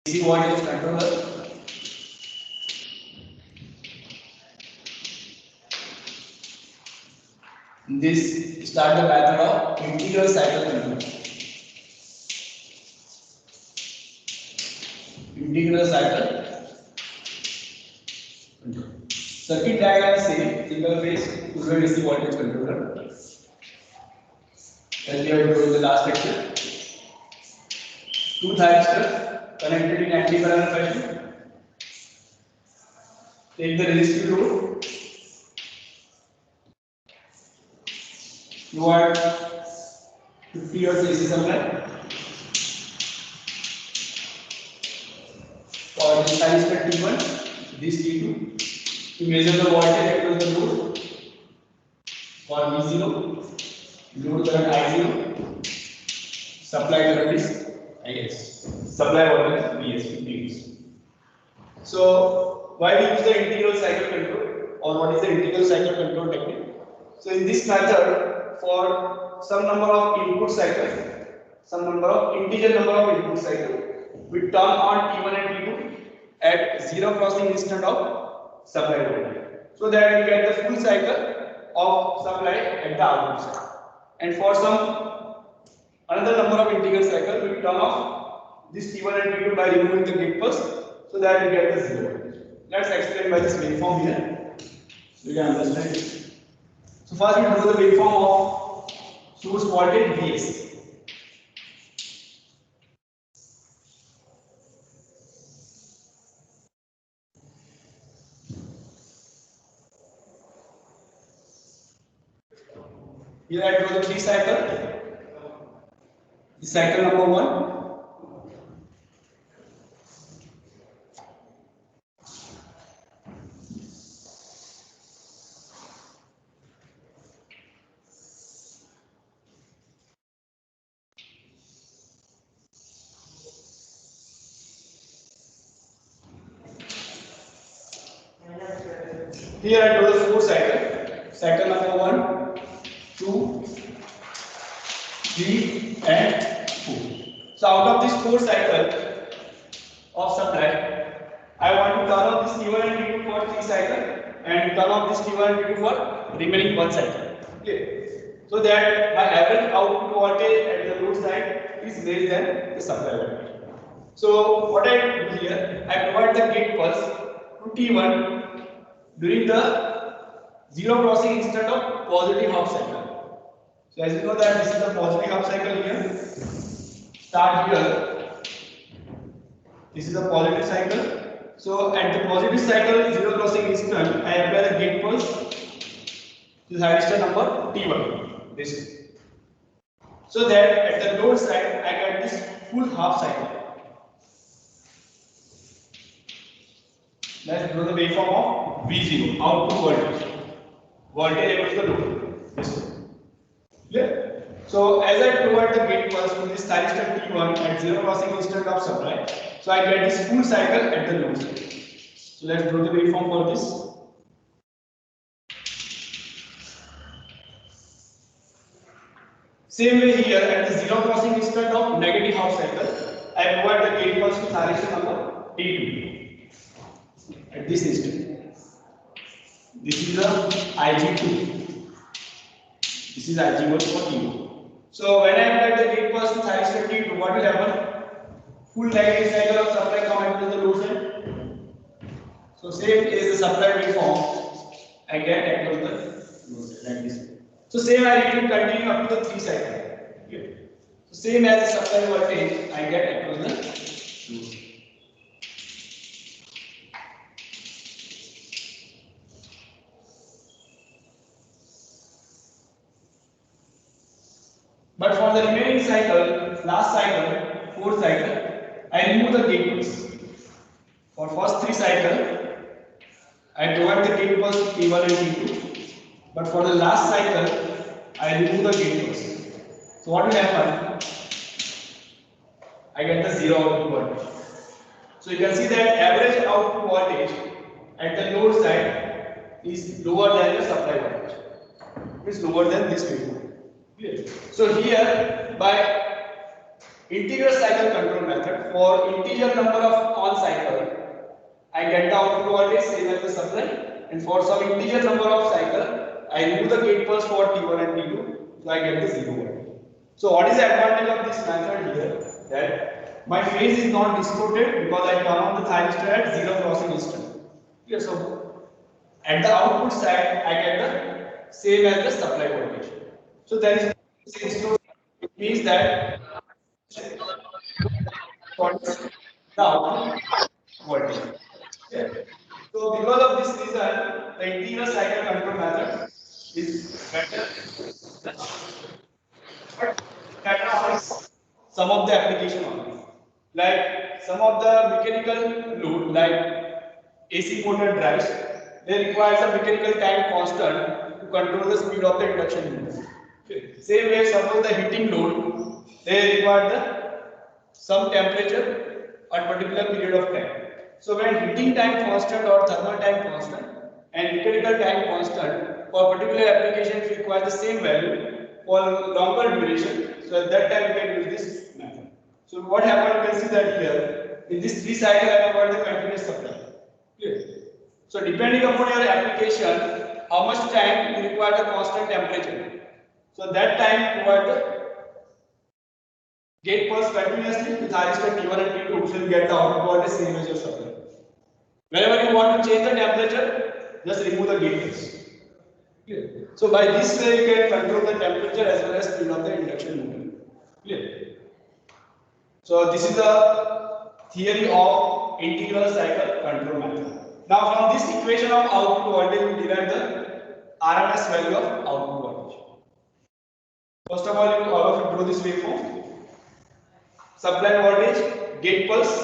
DC voltage controller. This start the method of integral cycle control. Integral cycle control. Circuit diagram is same, single phase two-way DC voltage controller. As we have told in the last lecture, two thyristors connected in anti-parallel fashion. Take the resistive load. Provide 50 watts AC supply. For this thyristor T1, this T2, to measure the voltage across the load. For V0, load current I0, supply current is IS, supply voltage is VS. So, why we use the integral cycle control, or what is the integral cycle control technique? So, in this method, for some number of input cycles, some number of integer number of input cycles, we turn on T1 and T2 at zero crossing instant of supply voltage, so that we get the full cycle of supply at the output side. And for some another number of integral cycles, we turn off this T1 and T2 by removing the gate pulse, so that we get the zero voltage. Let's explain by this waveform here, so you can understand it. So first we draw the waveform of source voltage Vs. Here I draw the three cycle. This cycle number 1. Here I draw the 4 cycle. Cycle number 1, 2, 3 and 4. So out of this 4 cycle of supply, I want to turn off this T1 and T2 for 3 cycle and turn off this T1 and T2 for remaining 1 cycle. Okay. So that my average output voltage at the load side is less than the supply voltage. So what I do here, I provide the gate pulse to T1 during the zero crossing instant of positive half cycle. So as you know that this is the positive half cycle here. Start here. This is the positive cycle. So at the positive cycle, zero crossing instant, I apply the gate pulse to the thyristor number T1. This. So that at the load side, I get this full half cycle. Let's draw the waveform of V0, output voltage. Voltage across the load. This one. Clear? So as I provide the gate pulse to this thyristor T1 at zero crossing instant of supply, so I get this full cycle at the load side. So let's draw the waveform for this. Same way here at the zero crossing instant of negative half cycle, I provide the gate pulse to thyristor number T2. At this instant, this is the Ig2, this is Ig1 for T1. So when I apply the gate pulse to thyristor T2, what will happen? Full negative cycle of supply come into the load side. So same is the supply waveform I get across the load side like this. So same I will continue up to the 3 cycle. Okay. So same as the supply voltage I get across the load side. But for the remaining cycle, last cycle, 4th cycle, I remove the gate pulse. For first 3 cycle, I provide the gate pulse T1 and T2. But for the last cycle, I remove the gate pulse. So what will happen? I get the zero output voltage. So you can see that average output voltage at the load side is lower than the supply voltage. It is lower than this waveform. So here by Integer cycle control method. For integer number of on cycle, I get the output voltage same as the supply, and for some integer number of cycle, I remove the gate pulse for T1 and T2, so I get the 0 voltage. So what is the advantage of this method here? That my phase is not distorted because I turn on the thyristor at 0 crossing instant. Yes, so at the output side, I get the same as the supply voltage. So there is no, it means that what is the output voltage. Yeah. So because of this reason, the integral cycle control method is better. But that are some of the application only. Like some of the mechanical load, like AC motor drives, they require a mechanical time constant to control the speed of the induction motor. Okay. Same way, some of the heating load, they require some temperature at particular period of time. So when heating time constant or thermal time constant and mechanical time constant for particular application if require the same value for longer duration, so at that time we can use this method. So what happened, you can see that here in this 3 cycle I provide the continuous supply. Clear? So depending upon your application, how much time you require the constant temperature. So that time provide the gate pulse continuously with thyristor T1 and T2, so you get the output voltage same as your supply. Whenever you want to change the temperature, just remove the gate pulse. Clear? So by this way you can control the temperature as well as speed of the induction motor. Clear? So this is the theory of integral cycle control method. Now from this equation of output voltage we derive the RMS value of output voltage. First of all, you all of you draw this waveform. Supply voltage, gate pulse.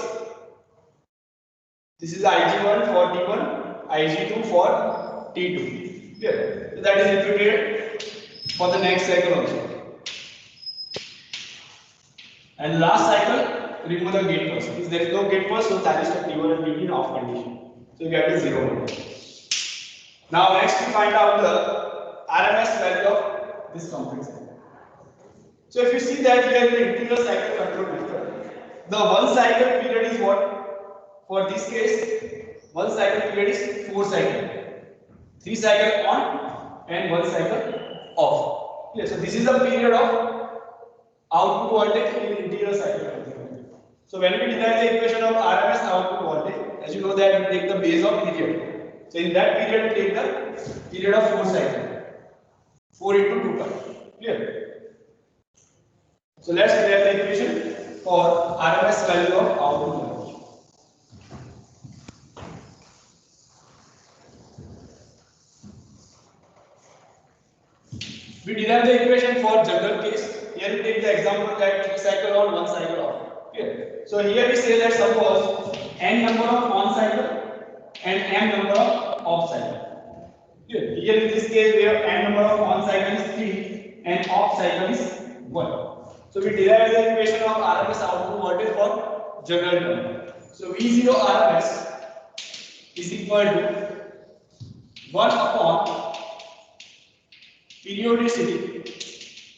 This is Ig1 for T1, Ig2 for T2. Clear? So that is repeated for the next cycle also. And last cycle, remove the gate pulse. If there is no gate pulse, so thyristor T1 and T2 in off condition. So you get the 0 voltage. Now next we find out the RMS value of this complete cycle. So if you see that here in the integral cycle control method, the one cycle period is what? For this case, one cycle period is 4 cycles. 3 cycle on and 1 cycle off. Yeah, so this is the period of output voltage in integral cycle control. So when we derive the equation of RMS output voltage, as you know that we take the base of period. So in that period we take the period of 4 cycles. 4 into 2 pi. Clear? So let's derive the equation for RMS value of output voltage. We derive the equation for general case. Here we take the example that 3 cycle on, 1 cycle off. Okay. So here we say that suppose n number of on cycle and m number of off cycle. Okay. Here in this case we have n number of on cycle is 3 and off cycle is 1. So we derive the equation of RMS output voltage for general term. So V0 RMS is equal to 1 upon periodicity.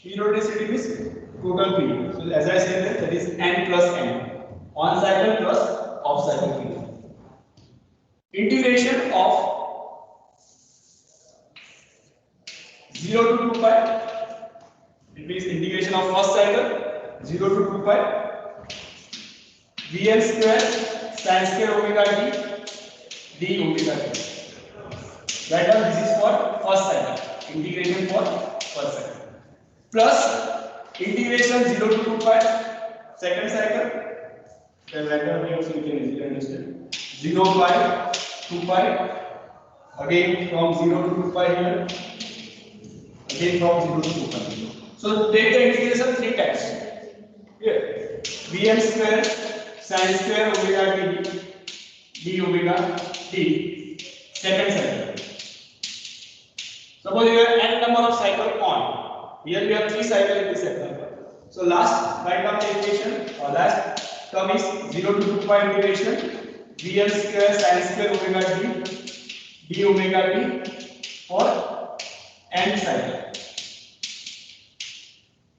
Periodicity is total period. So as I said that is n plus m. On cycle plus off cycle period. Integration of 0 to 2 pi. It means integration of first cycle 0 to 2 pi. Vn square sin square omega d omega t. That one, this is for first cycle. Integration for first cycle. Plus integration 0 to 2 pi second cycle. Then later we also can easily understand. 0 pi, 2 pi. Again from 0 to 2 pi here. Again from 0 to 2 pi. So take the integration 3 times. Here. Vn square sin square omega d omega t second cycle. Suppose you have n number of cycle on. Here we have 3 cycles in this cycle. So last write down the equation or last term is 0 to 2 pi integration Vn square sin square omega d omega t for n cycle.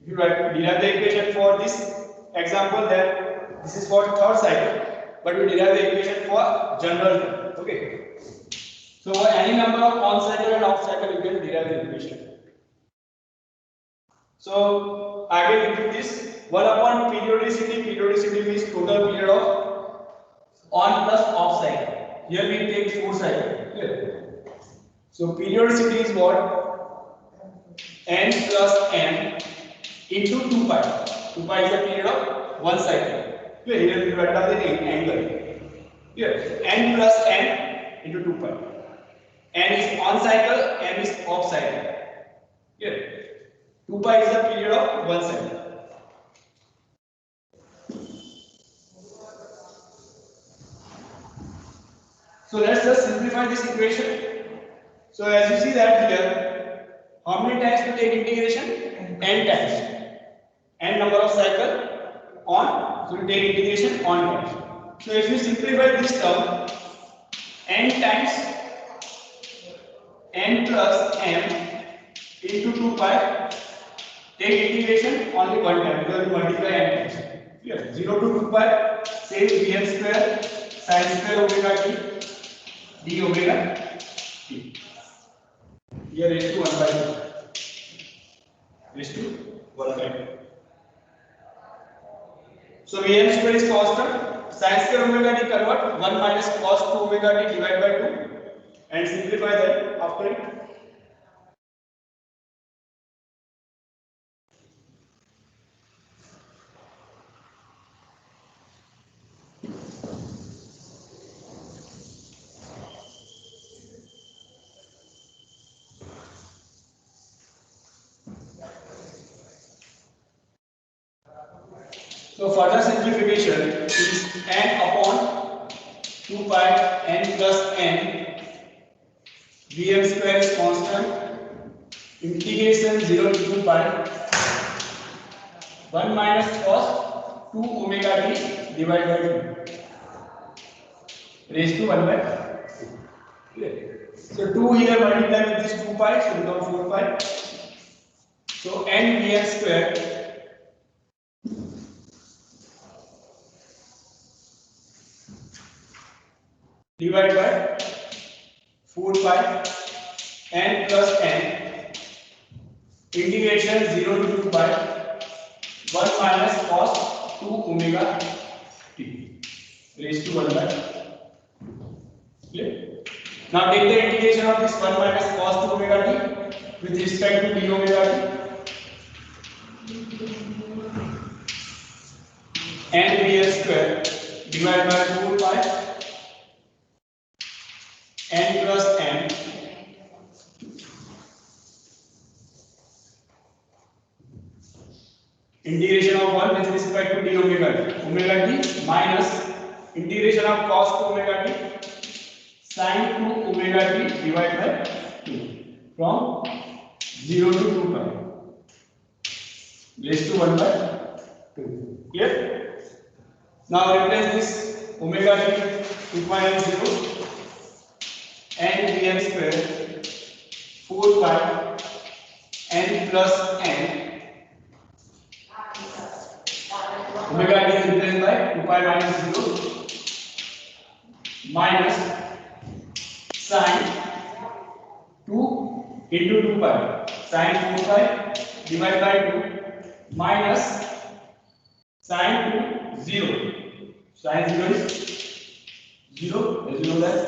If you derive the equation for this example that this is for third cycle, but we derive the equation for general term. Okay. So for any number of on cycle and off cycle, you can derive the equation. So I will repeat this. 1 upon periodicity. Periodicity means total period of on plus off cycle. Here we take 4 cycles. Clear? So periodicity is what? N plus m into 2 pi. 2 pi is the period of one cycle. Clear? Here we write down the angle. Clear? N plus m into 2 pi. N is on cycle, m is off cycle. Clear? 2 pi is the period of one cycle. So let's just simplify this equation. So as you see that here, how many times we take integration? N times. N number of cycle on, so we take integration on times. So if you simplify this term, n times n plus m into 2 pi, take integration only one time because we multiply n times. Clear? 0 to 2 pi, same Vm square sin square omega t d omega t. Here raised to 1 by 2. Raised to 1 by 2. So Vm square is constant. Sin square omega t convert 1 minus cos 2 omega t divided by 2 and simplify that after it. So further simplification is n upon 2 pi n plus n. Vm square is constant. Integration 0 to 2 pi 1 minus cos 2 omega t divided by 2 raised to 1 by 2. So 2 here multiply with this 2 pi, so become 4 pi. So n Vm square divided by 4 pi n plus n integration 0 to 2 pi 1 minus cos 2 omega t raised to 1 by 2. Clear? Now take the integration of this 1 minus cos 2 omega t with respect to d omega t. N Vm square divided by 4 pi n plus n integration of 1 with respect to d omega t minus integration of cos 2 omega t sin 2 omega t divided by 2 from 0 to 2 pi raised to 1 by 2. Clear? Now replace this omega t 2 pi and 0 n Vm square 4 pi n plus n omega t is replaced by 2 pi minus 0 minus sin 2 into 2 pi sin 4 pi divided by 2 minus sin 2 0 sin 0 is 0 as you know that.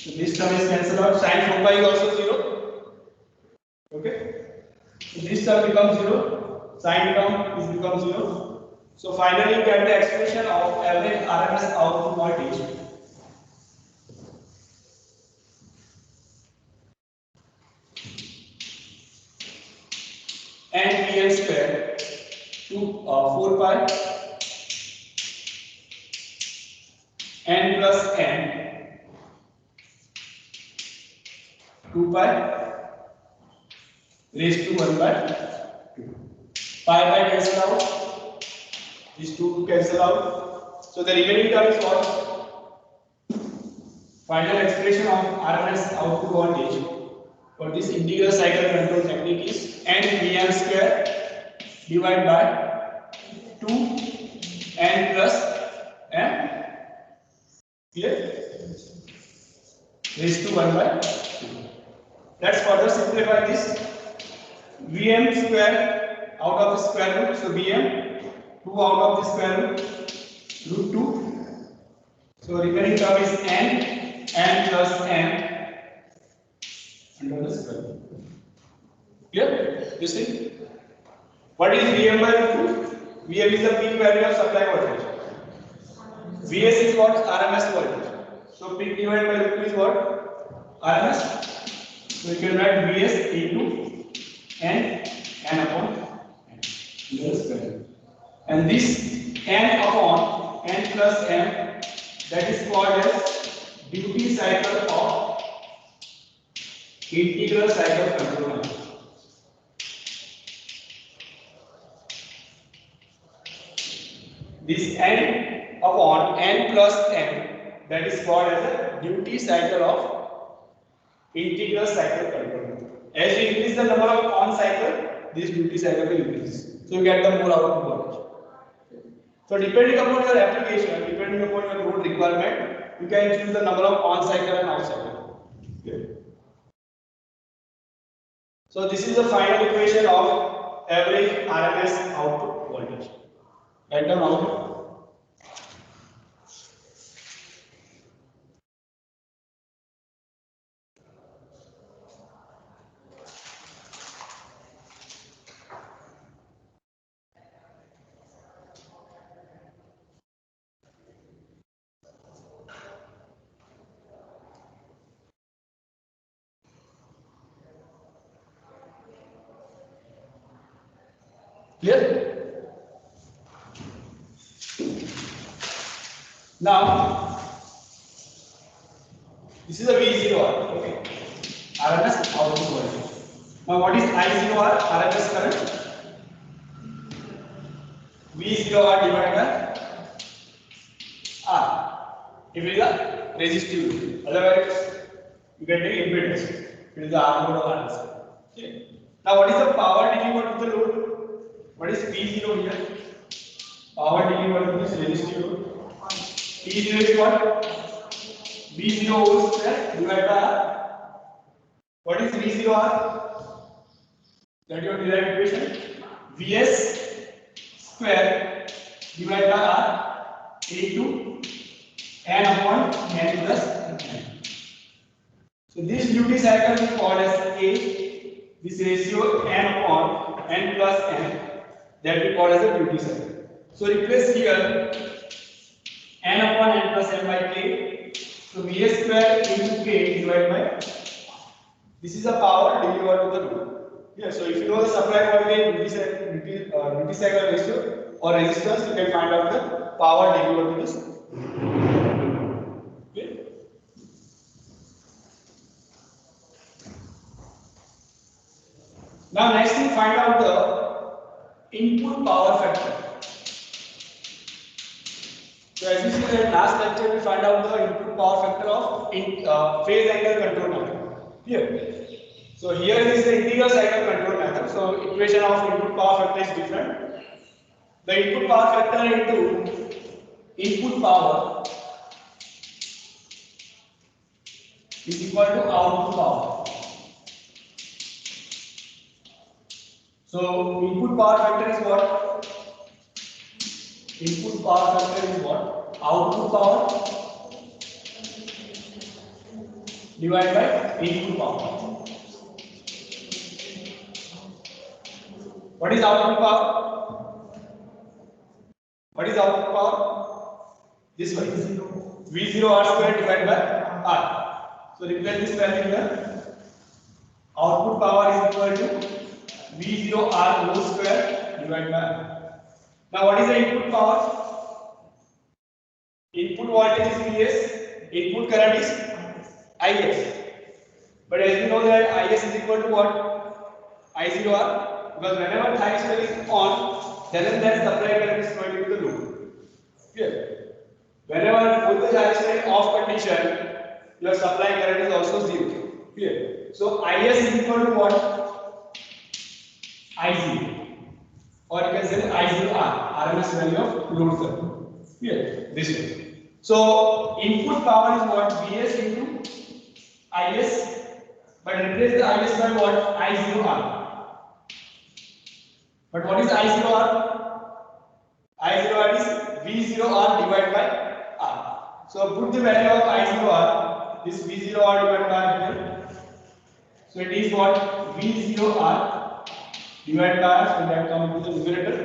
So this term is cancelled out. Sin 4 pi is also 0. Okay. So this term becomes 0. Sin term is becomes 0. So finally you get the expression of average RMS output voltage. N Vm square to 4 pi n plus n 2 pi raised to 1 by 2. Pi cancel out. These two cancel out. So the remaining term is what? Final expression of RMS output voltage for this integral cycle control technique is n Vm square divided by 2 n plus m, clear, raised to 1 by 2. Let's further simplify this. Vm square out of the square root, so Vm 2 out of the square root 2. So remaining term is n plus m under the square root. Clear? You see? What is Vm by root 2? Vm is the peak value of supply voltage. Vs is what? RMS voltage. So peak divided by root 2 is what? RMS. So you can write Vs into n upon n under the square root. And this n upon n plus m, that is called as duty cycle of integral cycle control. This n upon n plus m, that is called as a duty cycle of integral cycle control. As you increase the number of on cycle, this duty cycle will increase. So you get the more output voltage. So depending upon your application, depending upon your load requirement, you can choose the number of on cycle and off cycle. Okay. So this is the final equation of average RMS output voltage. Write down output. Clear? Now, this is a V0R, okay? RMS output voltage. Now, what is I0R? RMS current. V0R divided by R. If it is a resistive, otherwise you can take impedance. It is the R mode or RMS. Okay. Now, what is the power delivered to the load? What is P0 here? Power delivered to this resistive load. P0 is what? V0 whole square divided by R. What is V0R? That is your derived equation. Vs square divided by R into n upon n plus n. So this duty cycle is called as A. This ratio n upon n plus n, that we call as a duty cycle. So replace here n upon n plus n by k. So Vs square into k divided by, this is the power delivered to the load. Yeah, so if you know the supply voltage, duty cycle ratio or resistance, you can find out the power delivered to this. Okay. Now next thing, find out the input power factor. So as you see in the last lecture, we find out the input power factor of phase angle control method. Here. So here is the integral cycle control method. So equation of input power factor is different. The input power factor into input power is equal to output power. So input power factor is what? Input power factor is what? Output power divided by input power. What is output power? What is output power? This one. V0 R square divided by R. So replace this value here. Output power is equal to V0 R whole square divided by R. Now what is the input power? Input voltage is Vs, input current is Is. But as we know that Is is equal to what? I0R. Because whenever thyristor is on, then that supply current is flowing into the loop. Clear? Whenever both the thyristor is off condition, your supply current is also zero. Clear? So Is is equal to what? I0. or you can say the I0R, RMS value of load curve. Here, this way. So input power is what? Vs into Is, but replace the Is by what? I0R. But what is I0R? I0R is V0R divided by R. So put the value of I0R, this V0R divided by here. So it is what? V0R divided by R, so that comes to the numerator.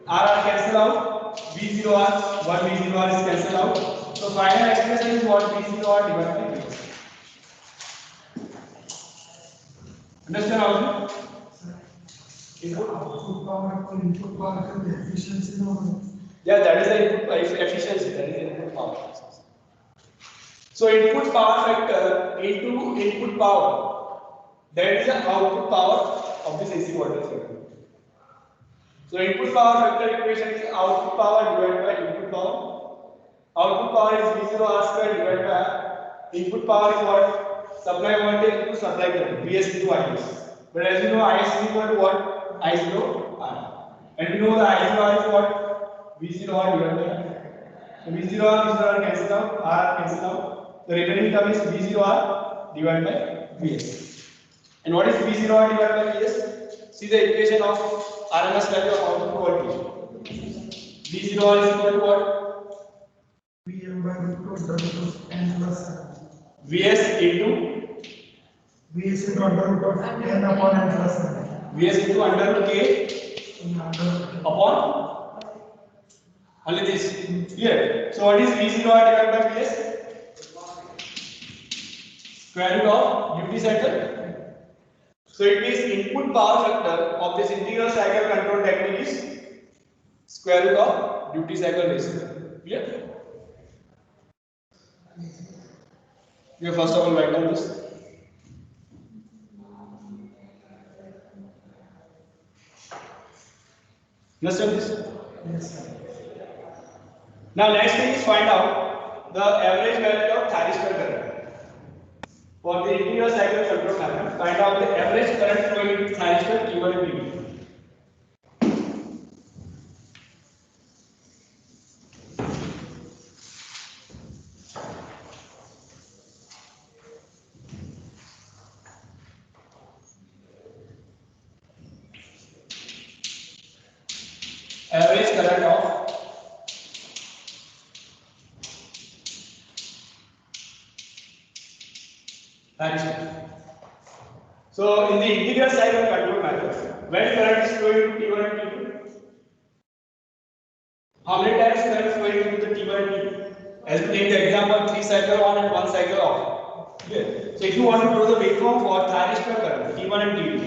R cancel out, V0R, one V0R is cancelled out. So final expression is what? V0R divided by V. Understand how? Output power or input power can be efficiency no. Yeah, that is the input efficiency, that is the input power. So input power factor into input power, that is the output power of this AC water circuit. So input power factor equation is output power divided by input power. Output power is V0R square divided by R. Input power is what? Supply voltage into supply current, Vs into Is. But as you know, Is is equal to what? I0R. And we know the I0R is what? V0R divided by R. So V0R cancel out, R cancel out. The remaining term is V0R divided by Vs. And what is V0R divided by Vs? See the equation of RMS value of output voltage. V0R is equal to what? Vm by root of W n plus n. Vs into Vs into under root of n upon n plus n. Vs into under root K upon only this. Here. So what is V0R divided by Vs? Square root of duty cycle. So it means input power factor of this integral cycle control technique is square root of duty cycle ratio. Clear? We first of all write down this. Understand this? Yes, sir. Now next thing is find out the average value of thyristor current. For the integral cycle control method, find out the average current flowing into thyristor T1 and T2. Average current of thyristor. So in the integral cycle control method, when current is flowing to T1 and T2, how many times current is flowing into the T1 and T2? As we take the example, 3 cycle on and 1 cycle off. Clear? So if you want to draw the waveform for thyristor current T1 and T2,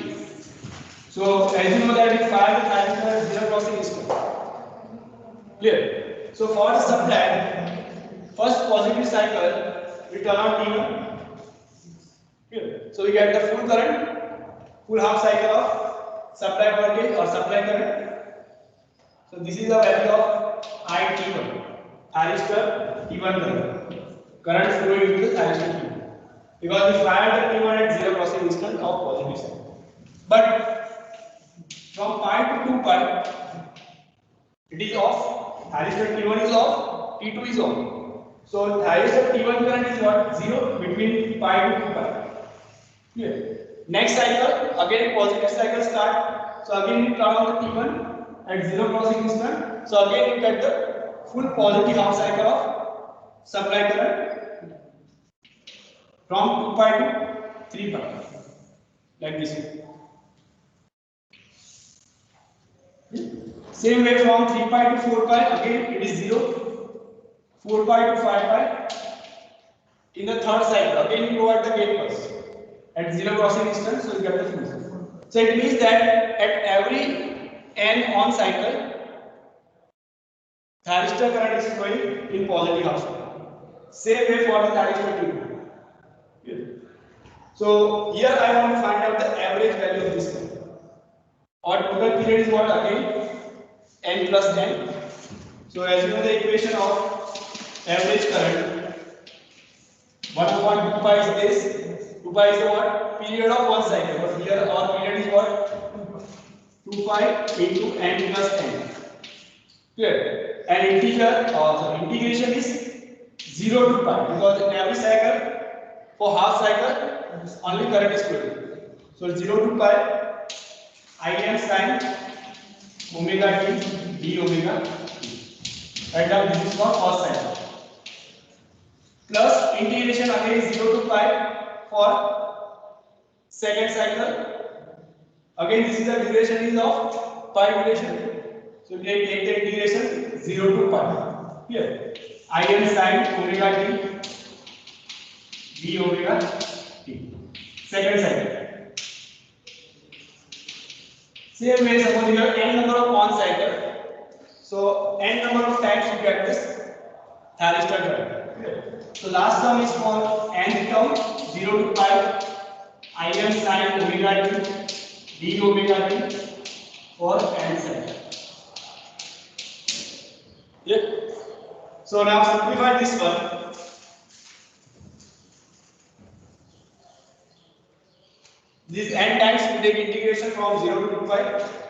so as you know that we fire the thyristor at zero crossing instant. Clear? So for the supply, first positive cycle we turn on T1. Clear? So we get the full current, full half cycle of supply voltage or supply current. So this is the value of IT1, thyristor T1 current flowing into the thyristor T2. Because we fired the T1 at zero crossing instant of positive cycle. But from pi to 2 pi, it is off. Thyristor T1 is off, T2 is on. So thyristor T1 current is what? 0 between pi to 2 pi. Clear? Next cycle, again positive cycle start. So again we turn on the T1 at zero crossing instant. So again you get the full positive half cycle of supply current from 2 pi to 3 pi, like this. Same way from 3 pi to 4 pi, again it is 0, 4 pi to 5 pi. In the third cycle, again you go at the gate first at zero crossing instant, so you get the full. So it means that at every n on cycle, thyristor current is flowing in positive half cycle. Same way for the thyristor T2. So here I want to find out the average value of this current. Or total period is what? Again n plus n. So as you know the equation of average current, 1 upon 2 pi is this. 2 pi is the what? Period of one cycle. But here our period is what? 2 2 pi into n plus n. Clear? And integer integration is 0 to pi, because in every cycle, for half cycle, only current is flowing. So 0 to pi Im sin omega t d omega t. Right now this is for first cycle. Plus integration again 0 to pi for second cycle. Again this is the duration is of pi duration. So we take the integration 0 to pi. Here Im sin omega t d omega t. Second cycle. Same way, suppose you have n number of on cycle. So n number of times you get this thyristor current. So last term is for n term 0 to pi Im sin omega t d omega t for n cycle. Yeah. So now simplify this one. This n times we take integration from 0 to pi.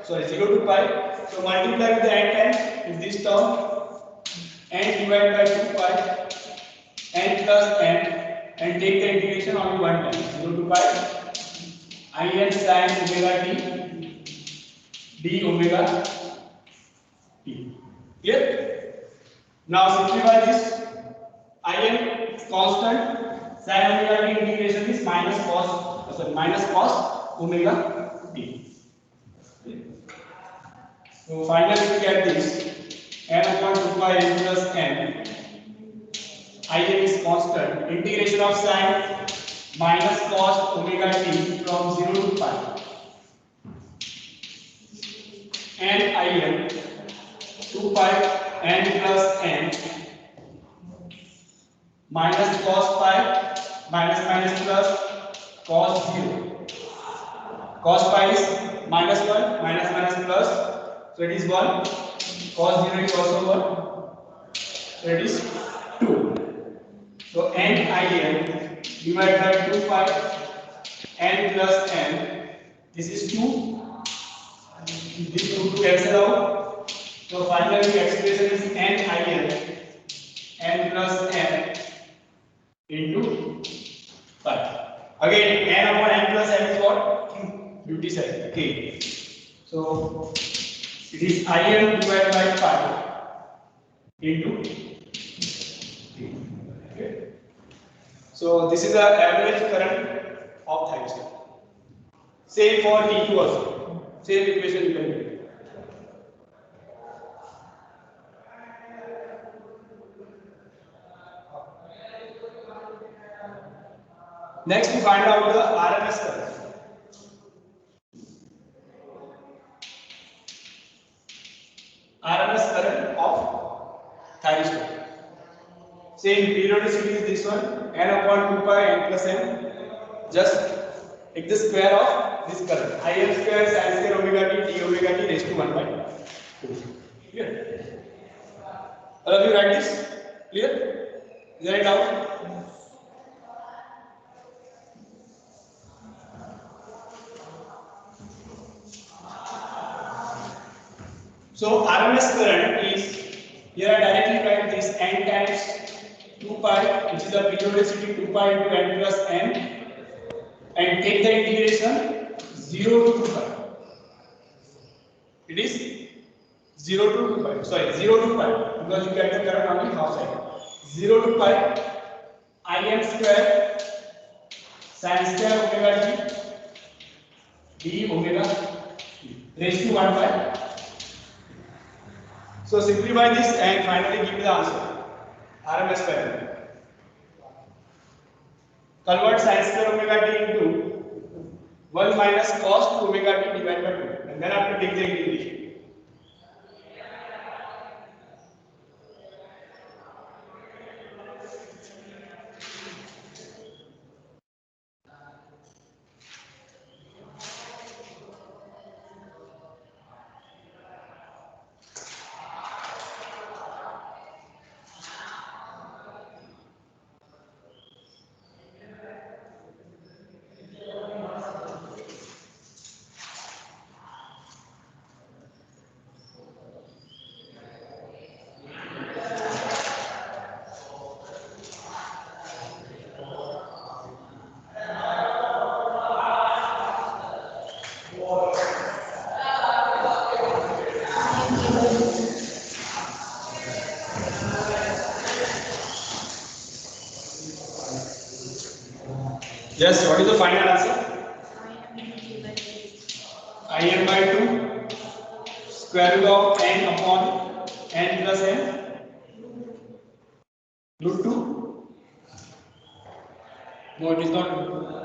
Sorry, 0 to pi. So multiply with the n times in this term. N divided by 2 pi n plus n, and take the integration only one time. 0 to pi Im sin omega t d omega t. Clear? Now simplify this. Im constant, sin omega t integration is minus cos omega t. So finally we get this n upon 2 pi n plus n. Im is constant. Integration of sin minus cos omega t from 0 to pi. And Im 2 pi n plus n minus cos pi minus plus cos 0. Cos pi is minus 1 minus plus, so it is 1. Cos 0 is also 1, so it is 2. So n Im divided by 2 pi n plus n, this is 2. This 2 to cancel out. So finally expression is n Im n plus n into pi. Again n upon n plus n is what? Duty cycle k. So it is Im divided by pi into t. Okay. So this is the average current of thyristor. Same for T2 also. Same equation you can get. Next we find out the RMS current. RMS current of thyristor. Same periodicity is this one, n upon 2 pi n plus n. Just take the square of this current. Im square sin square omega t d omega t raised to 1 by 2. Clear? All of you write this? Clear? Is there any doubt? So RMS current is, here I directly write this n times 2 pi, which is the periodicity 2 pi into n plus n, and take the integration 0 to 2 pi. It is 0 to 2 pi. Sorry, 0 to pi, because you get the current only half cycle. 0 to pi Im square sin square omega t d omega t raised to 1 pi. So simplify this and finally give me the answer. RMS current. Convert sin square omega t into 1 minus cos 2 omega t divided by 2, and then after take the integration. Yes, what is the final answer? Im by 2 square root of n upon n plus n root 2. No, it is not root 2.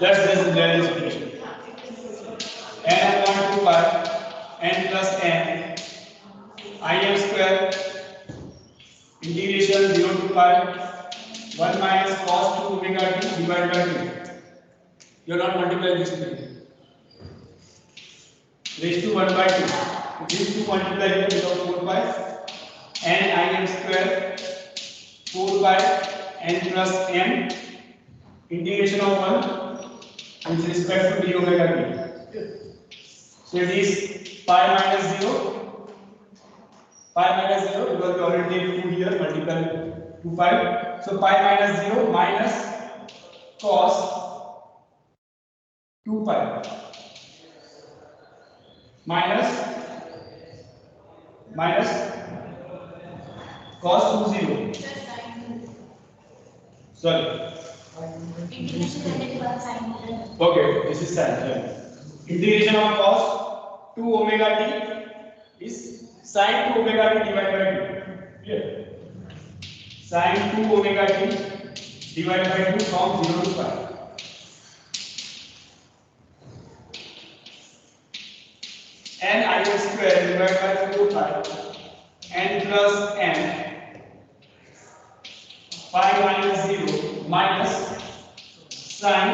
Let's there is equation. N upon 2 pi n plus n Im square integration 0 to pi 1 minus cos 2 omega t divided by 2. You are not multiplying this thing. Raised to 1 by 2. These two multiply here without 4 pi n Im square 4 pi n plus n integration of 1 with respect to d omega t. So it is pi minus 0. Pi minus 0 because we already take 2 here multiply 2 pi. So pi minus 0 minus cos 2 pi minus cos 2 0. Sorry. Okay, this is sin. Integration of cos 2 omega t is sin 2 omega t divided by 2. Clear? Sin 2 omega t divided by 2 from 0 to pi. N Im square divided by 4 pi n plus n pi minus 0 minus sin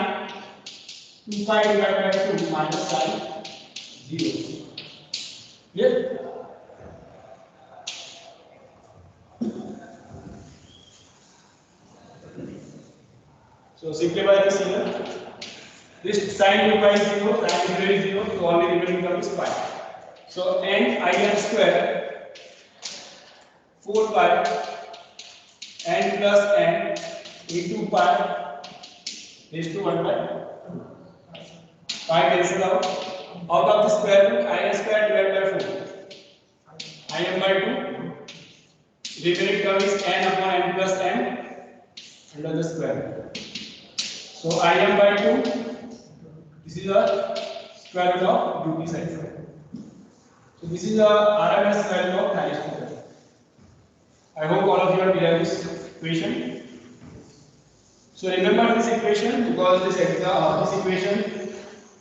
2 pi divided by 2 minus sin 0. Clear? So simplify this here. This sin 2 pi is 0, sin 0 is 0, so only remaining term is pi. So n Im square 4 pi n plus n into pi raised to 1 by 5 cancel out. Out of the square root Im square divided by 4. Im by 2. Remaining term is n upon n plus n under the square root. So Im by 2. This is a square root of duty side. So this is a RMS square root of thallium square. I hope all of you are clear this equation. So remember this equation because this equation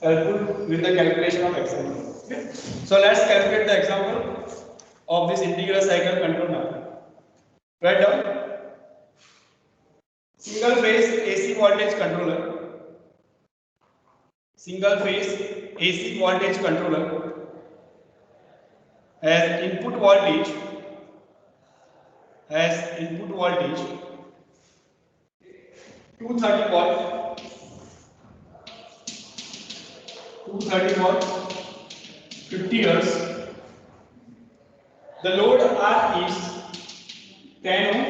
helpful with the calculation of example. Okay? So let's calculate the example of this integral cycle control now. Write down single phase AC voltage controller. Single phase AC voltage controller has input voltage 230 volt 50 hertz. The load R is 10 ohm.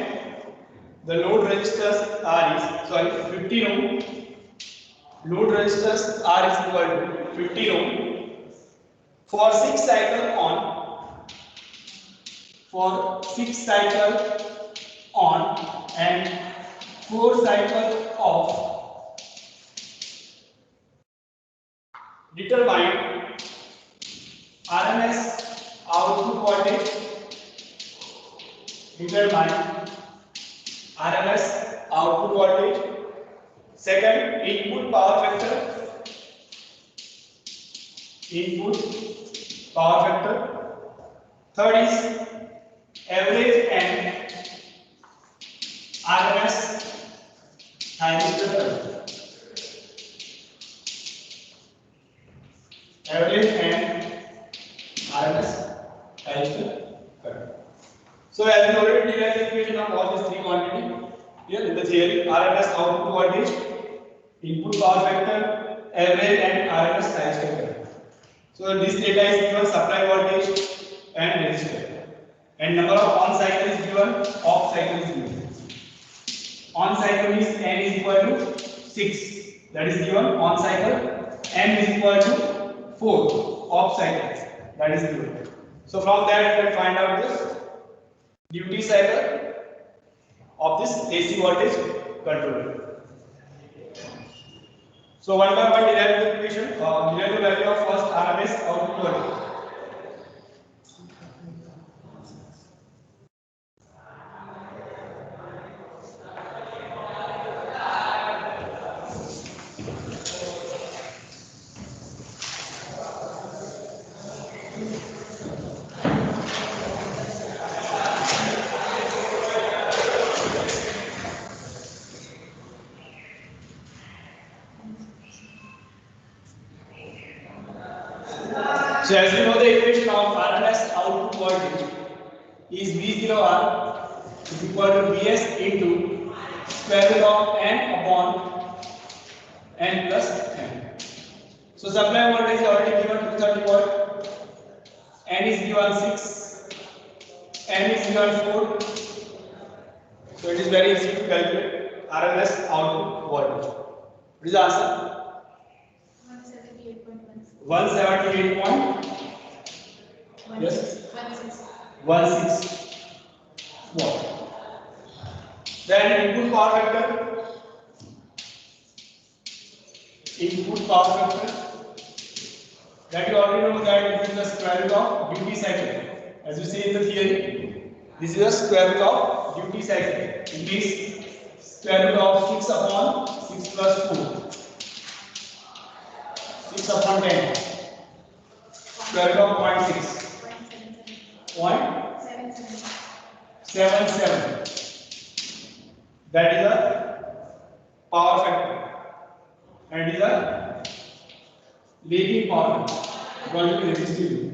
The load resistors R is 15 ohm. Load resistors R is equal to 15 ohm. For 6 cycle on and 4 cycle off, determine RMS output voltage. Second, input power factor. Third is average and RMS thyristor current. Average and RMS thyristor current. So as we already derived the equation of all these three quantities here in the theory, RMS output voltage, input power factor, average and RMS thyristor current. So this data is given supply voltage and resistor. And number of on cycle is given, off cycle is given. On cycle is n is equal to 6. That is given on cycle. N is equal to 4. Off cycle. That is given. So from that we can find out this duty cycle of this AC voltage controller. So one by one derive the equation, derive the value of first RMS output voltage. So as you know, the equation of RMS output voltage is V0R is equal to Vs into square root of n upon n plus n. So supply voltage is already given 230 volt, n is given 6, n is given 4. So it is very easy to calculate RMS output voltage. What is the answer? 178. Yes. 16 watt. Then input power factor. That you already know that this is the square root of duty cycle. As you see in the theory, this is the square root of duty cycle. It means square root of 6 upon 6 plus 4. 6 upon 10. Square root of 0.6. 0.77. That is the power factor. And is a lagging power equal to resistive.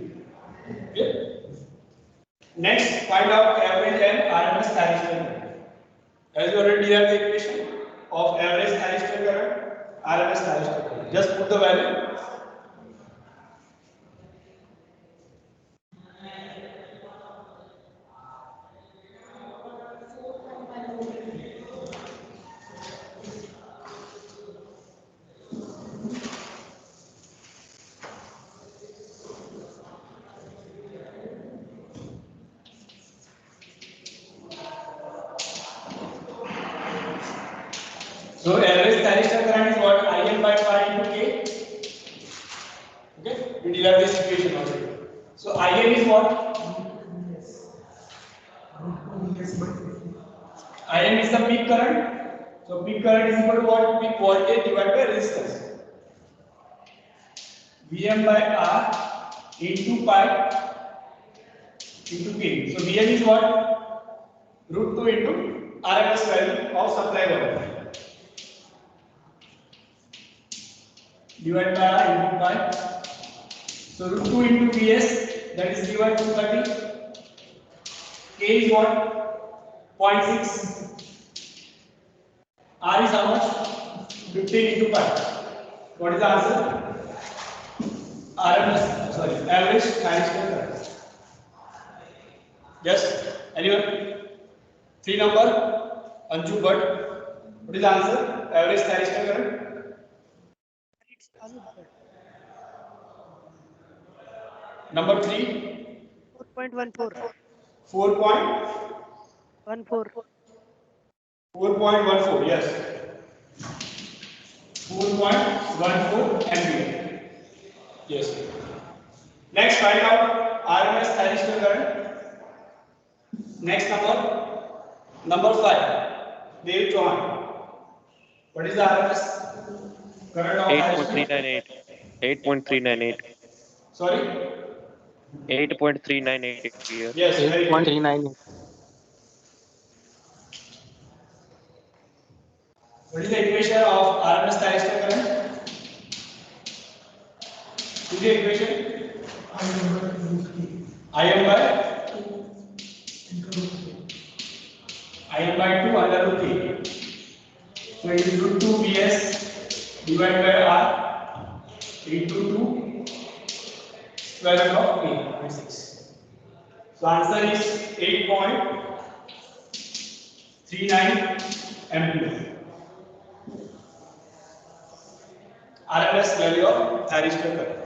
Okay. Next, find out average and RMS thyristor. As you already have the equation of average thyristor current, RMS thyristor current. Just put the value. So average thyristor current is what? IL by pi into K. Okay, we derive this equation already. So IL is what? IL is the peak current. So peak current is equal to what? Peak voltage divided by resistance. Vm by R into pi into K. So Vm is what? Root 2 into RMS value of supply voltage. Divided by R into pi. So root 2 into Vs, that is given 230. K is what? 0.6. R is how much? 15 into pi. What is the answer? Average thyristor current. Yes? Anyone? 3 number? Anju Bhatt. What is the answer? Average thyristor current? Number 3? 4.14. 4.14, yes. 4.14 ampere. Yes. Next, find out RMS thyristor current. Next number 5. Dev Chauhan. What is the RMS current of thyristor? 8.398. Sorry? 8.398 here. Yes, very good. 8.39. What is the equation of RMS thyristor current? What is the equation? Im by 2 under root k. So it is root 2 Vs divided by R into 2 square root of k, 6. So answer is 8.39 ampere. RMS value of thyristor current.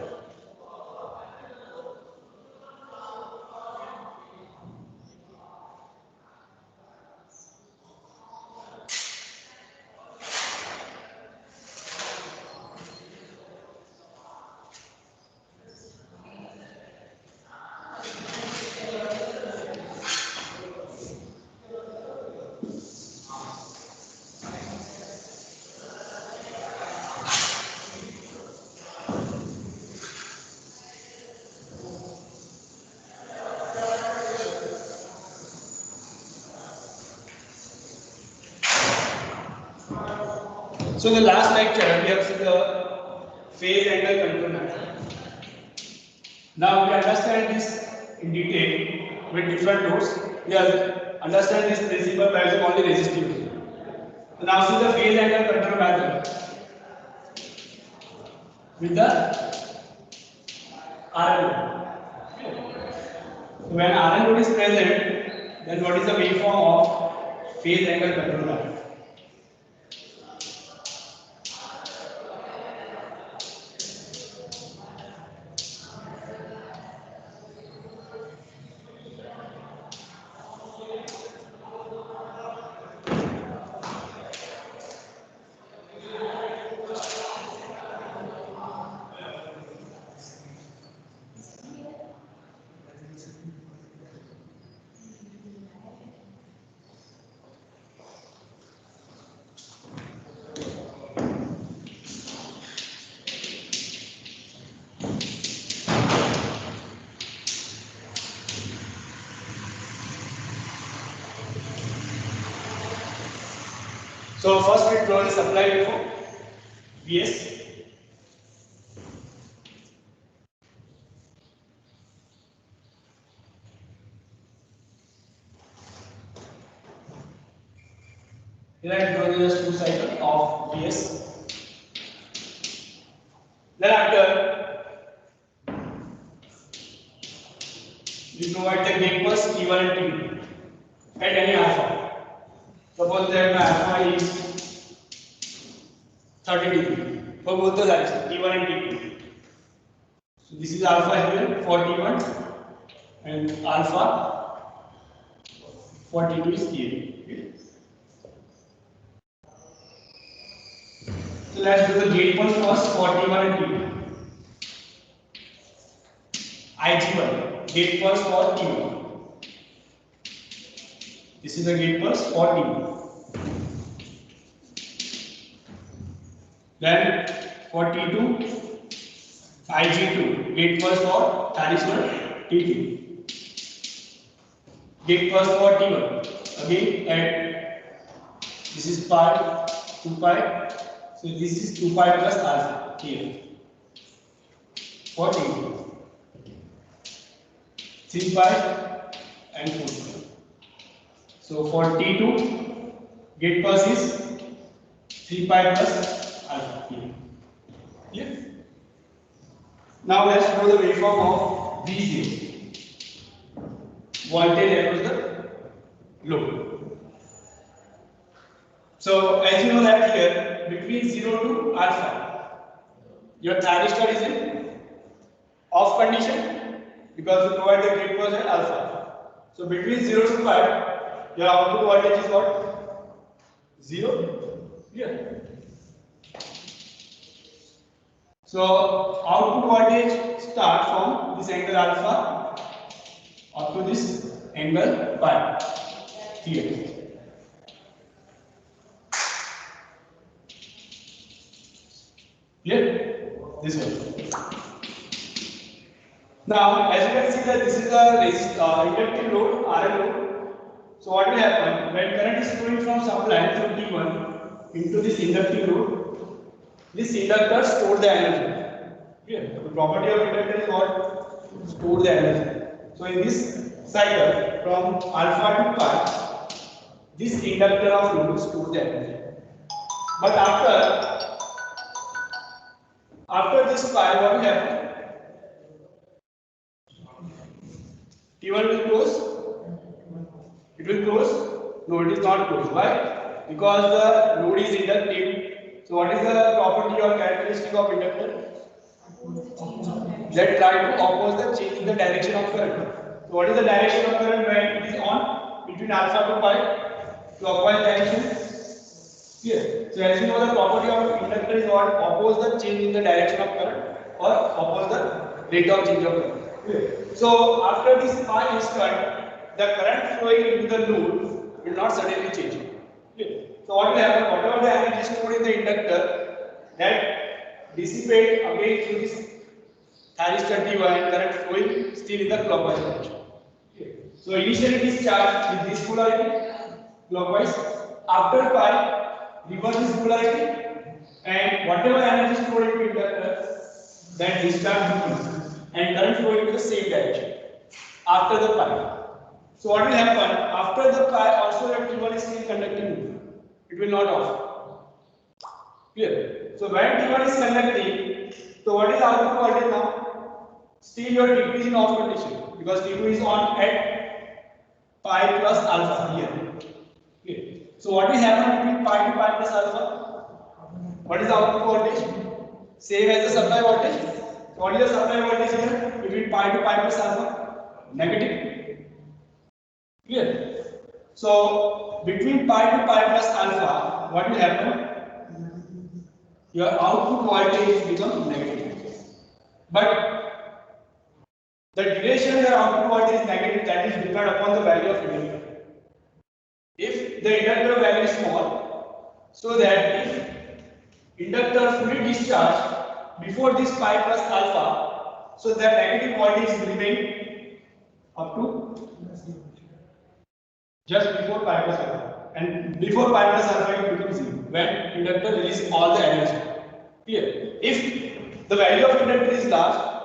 So the last lecture we have seen the phase angle control method. Now we understand this in detail with different loads. We understand this principle by using only resistivity. So now see the phase angle control method with the RL load. When RL load is present, then what is the waveform of phase angle control method? So first we draw the supply waveform Vs. Here I draw just two cycles of Vs. Then after we provide the gate pulse T1 and T2 at any alpha. Suppose that my alpha is 30 degree for both the sides T1 and T2. So this is alpha here for T1 and alpha for T2 is here. Okay. So let's do the gate pulse first for T1 and T2. IG1 gate pulse for T1. This is the gate pulse for T1. Then for T2, IG2 gate pulse for traditional T2. Gate pulse for T1 again at this is pi 2 pi. So this is 2 pi plus alpha here for T2. 3 pi and 4 pi. So for T2 gate pulse is 3 pi plus alpha here. Clear? Now let's draw the waveform of V0. Voltage across the load. So as you know that here between 0 to alpha, your thyristor is in off condition because you provide the gate pulse at alpha. So between 0 to 5, your output voltage is what? 0. Here. So output voltage starts from this angle alpha up to this angle pi here. Clear? This one. Now, as you can see that this is the inductive load, RL load. So what will happen when current is flowing from supply from T1 into this inductive load? This inductor stores the energy. Clear? The property of inductor is what? Store the energy. So in this cycle from alpha to pi, this inductor of load stores the energy. But after this pi, what will happen? T1 will close. It will close. No, it is not closed. Why? Because the load is inductive. So what is the property or characteristic of inductor? That try to oppose the change in the direction of current. So what is the direction of current when it is on between alpha to pi? Clockwise direction. Here. So as you know, the property of inductor is what? Oppose the change in the direction of current or oppose the rate of change of current. Here. So after this pi is cut, the current flowing into the load will not suddenly change. Here. So what will happen? Whatever the energy stored in the inductor, that dissipate again through this thyristor T1 and current flowing still in the clockwise direction. Okay. So initially it is charged with this polarity clockwise. After pi, reverse this polarity and whatever energy stored in inductor, that discharge decreases and current flow into the same direction after the pi. So what will happen after the pi? Also, your T1 is still conducting. It will not off. Clear? So when T1 is conducting, so what is output voltage now? Still your T2 is in off condition because T2 is on at pi plus alpha here. Clear? So what will happen between pi to pi plus alpha? What is the output voltage? Same as the supply voltage. So what is the supply voltage here between pi to pi plus alpha? Negative. Clear? So between pi to pi plus alpha, what will happen? Your output voltage becomes negative. But the duration your output voltage is negative, that is depend upon the value of inductor. If the inductor value is small, so that if inductor fully discharged before this pi plus alpha, so that negative voltage will remain up to just before pi plus alpha, and before pi plus alpha it becomes 0 when inductor releases all the energy. Clear? If the value of inductor is large,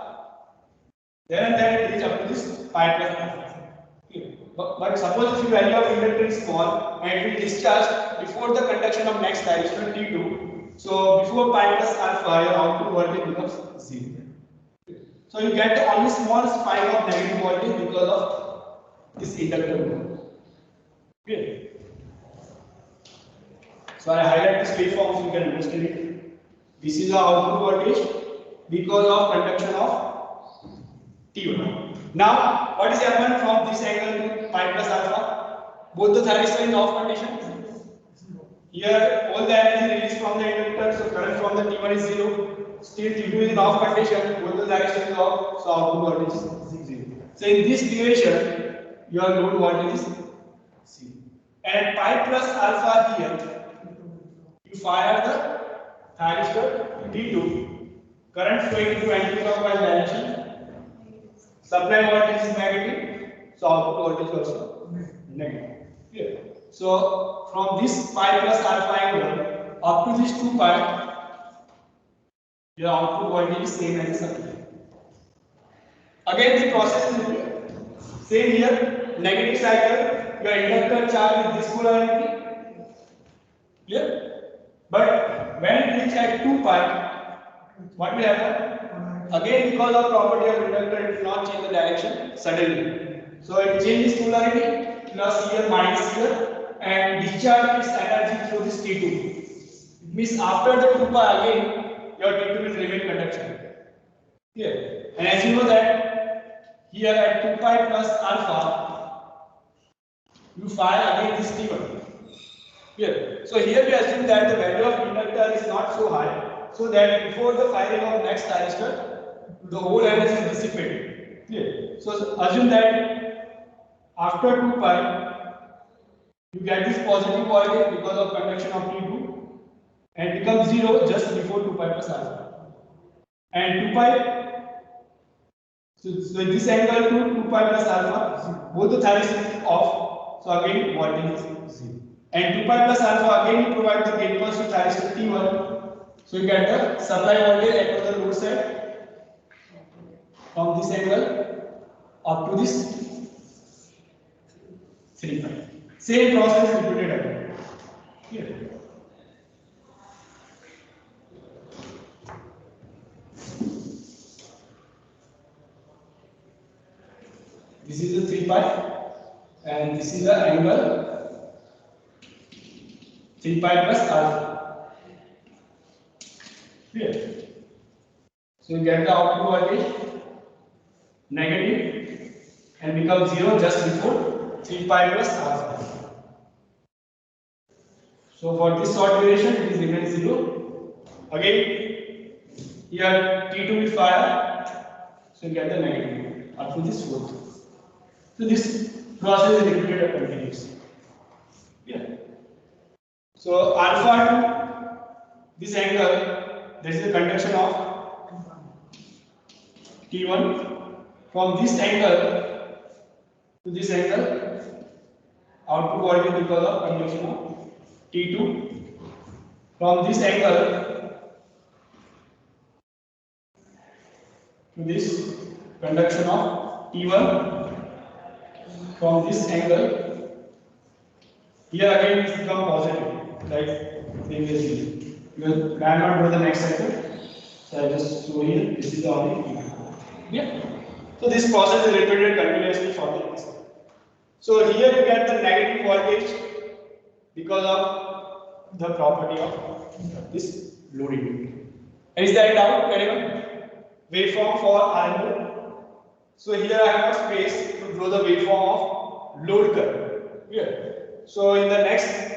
then it reaches up to this pi plus alpha. Clear? But suppose if the value of inductor is small and it will discharge before the conduction of next thyristor T2, so before pi plus alpha your output voltage becomes 0. So you get only small spike of negative voltage because of this inductor. Clear? So I highlight this waveform so you can understand it. This is the output voltage because of conduction of T1. Now, what is happening from this angle to pi plus alpha? Both the thyristor in off condition. Here, all the energy released from the inductor, so current from the T1 is 0. Still T2 is in off condition, both the thyristor is off, so output voltage is 0. So in this duration, your load voltage is 0. And pi plus alpha here, you fire the thyristor T2, current flowing into anti-clockwise direction, supply voltage is negative, so output voltage is also negative. Here. So from this pi plus alpha angle up to this 2 pi, your output voltage is same as the supply. Again the process is repeated. Same here, negative cycle. Your inductor charge with this polarity. Clear? But when it reaches at 2 pi, what will happen? Again, because of property of inductor, it will not change the direction suddenly. So it changes polarity, plus here, minus here, and discharge its energy through this T2. It means after the 2 pi again, your T2 will remain conduction. Clear? And as you know that here at 2 pi plus alpha, you fire again this T1. Here. So here we assume that the value of inductor is not so high, so that before the firing of next thyristor, the whole energy is dissipated. Here. So assume that after 2 pi, you get this positive voltage because of conduction of T2, and becomes 0 just before 2 pi plus alpha. And 2 pi, so this angle to 2 pi plus alpha, both the thyristors is off. So again voltage is 0. And 2 pi plus alpha again you provide the gate pulse to thyristor T1. So you get the supply voltage across the load side from this angle up to this 3 pi. Same process repeated again. Here. This is the 3 pi. And this is the angle 3 pi plus alpha. Clear? So you get the output voltage negative and becomes 0 just before 3 pi plus alpha. So for this short duration it is remains 0. Again here T2 will fire, so you get the negative up to this 4. So this process is repeated continuously. Yeah. So alpha to this angle, there is a conduction of T1. From this angle to this angle, output voltage because of conduction of T2. From this angle to this conduction of T1 from this angle. Here again it become positive, like previously. Because I am not doing the next cycle, so I just show here. This is the only T2. Yeah. So this process is repeated continuously for the next cycle. So here you get the negative voltage because of the property of this loading. Is there a doubt, anyone? Waveform for RMO. So here I have space to draw the waveform of load current. Here. So in the next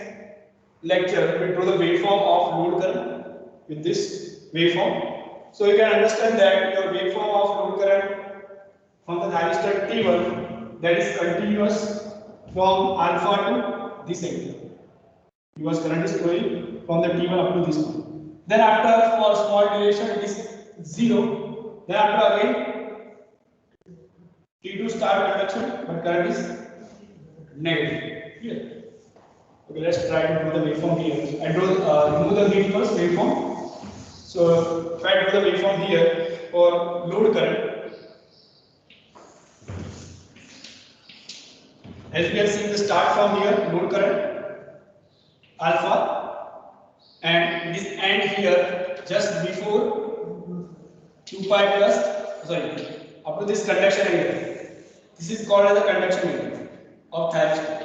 lecture, we draw the waveform of load current with this waveform. So you can understand that your waveform of load current from the thyristor T1 that is continuous from alpha to this angle. Because current is flowing from the T1 up to this point. Then after for small duration it is 0. Then after again T2 start conduction, but current is negative. Here. Okay, let's try to do the waveform here. I remove the grid first waveform. So if I do the waveform here for load current, as you can see, the start from here load current alpha, and this end here just before 2 pi plus up to this conduction area. This is called as the conduction area of thyristor.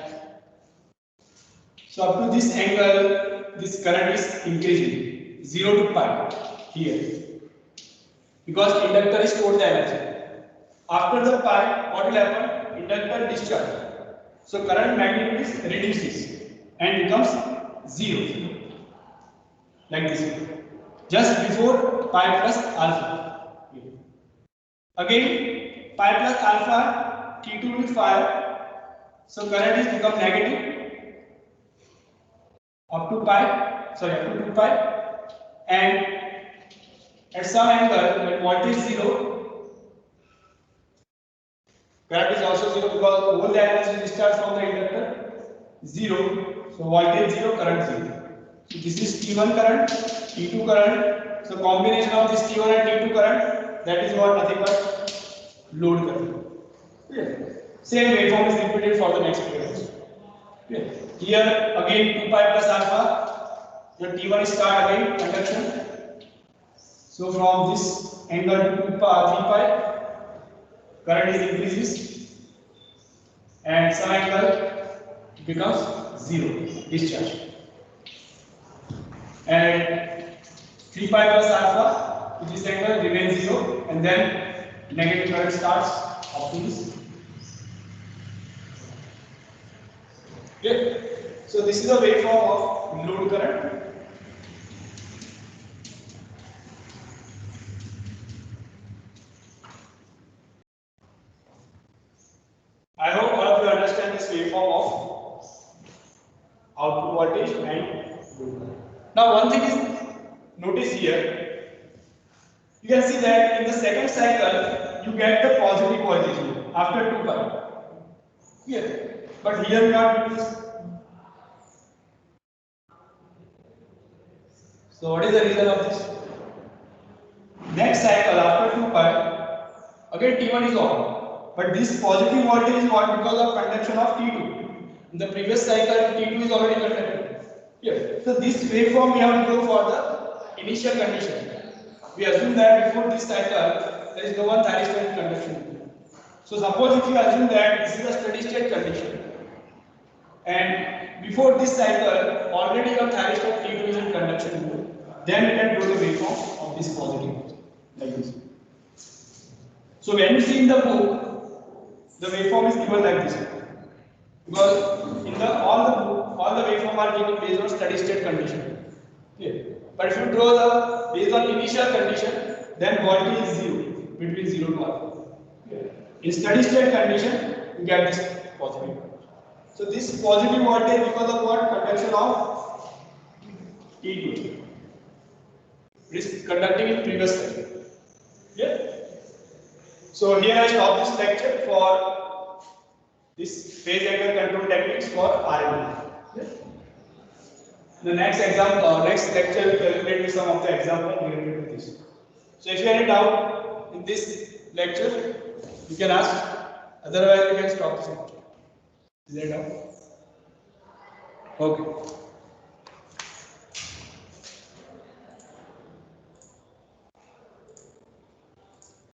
So up to this angle, this current is increasing 0 to pi here because inductor is stored the energy. After the pi, what will happen? Inductor discharge. So current magnitude reduces and becomes 0, like this, just before pi plus alpha. Again, pi plus alpha, T2 will fire, so current is become negative up to 2 pi, and at some angle when voltage 0, current is also 0 because all the energy discharged from the inductor 0, so voltage 0, current 0. So this is T1 current, T2 current. So combination of this T1 and T2 current, that is what nothing but load current. Yeah. Same waveform is repeated for the next period. Yeah. Here again 2 pi plus alpha, the T1 start again conduction. So from this angle to 3 pi, current is increases, and some angle becomes 0 discharge. And 3 pi plus alpha, which is angle remains 0, and then negative current starts up to this. Okay. So this is the waveform of load current. I hope all of you understand this waveform of output voltage and load current. Now one thing is, notice here, you can see that in the second cycle you get the positive voltage here after 2 pi. Here, but here we are doing this. So what is the reason of this? Next cycle after 2 pi, again T1 is on, but this positive voltage is what? Because of conduction of T2. In the previous cycle T2 is already conducted. Here, so this waveform we have to go for the initial condition. We assume that before this cycle there is no one thyristor conduction. So suppose if you assume that this is a steady state condition, and before this cycle already your thyristor T2 is in conduction mode, then we can draw the waveform of this positive like this. So when you see in the book, the waveform is given like this, because in all the waveform are given based on steady state condition. Okay. But if you draw the based on initial condition, then voltage is 0 between 0 to alpha. Okay. In steady state condition, you get this positive. So this positive voltage because of what? Conduction of T2. It is conducting in previous cycle. Yeah. So here I stop this lecture for this phase angle control techniques for RMA. Yeah. The next lecture we calculate with some of the examples related to this. So if you have any doubt, in this lecture, you can ask. Otherwise, you can stop this lecture. Is that all? Okay.